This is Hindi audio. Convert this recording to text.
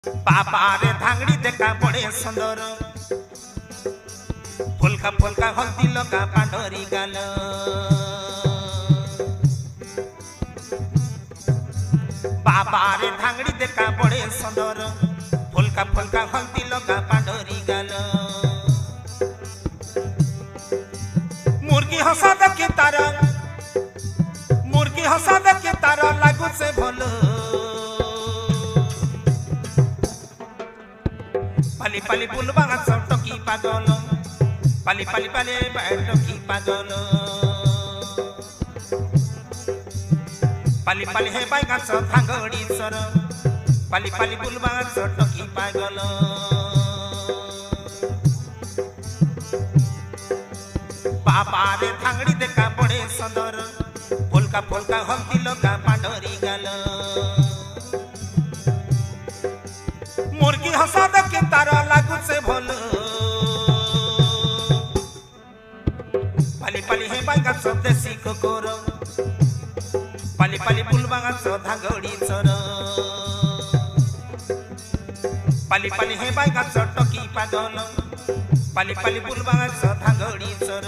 बाबा रे धांगड़ी देखा बड़े सुंदर फुलका फुलका हल्दी लगा पांडरी गाल बाबा रे धांगड़ी देखा बड़े सुंदर फुलका फुलका हल्दी लगा पांडरी गाल मुर्गी हंसा देखी तार मुर्गी हंसा देखी तार लागू से भलो पाली पाली बुलबा टकी पागल पाली पाली पाली टकी पागल पाली पाली हे बाई गाछ थांगड़ी सर पाली पाली बुलबा टकी पागल बाबा रे थांगड़ी देखा बड़े सुंदर फुलका फुलका हल्दी लगा पांडरी गाल मुर्गी हंसा देखी तार लागू से भल पाली पाली हे बाई गाछ देसी कुकुर पाली पाली बुलबा गाछ धांगड़ी चर पाली पाली हे बाई गाछ टकी पागल पाली पाली बुलबा गाछ धांगड़ी चर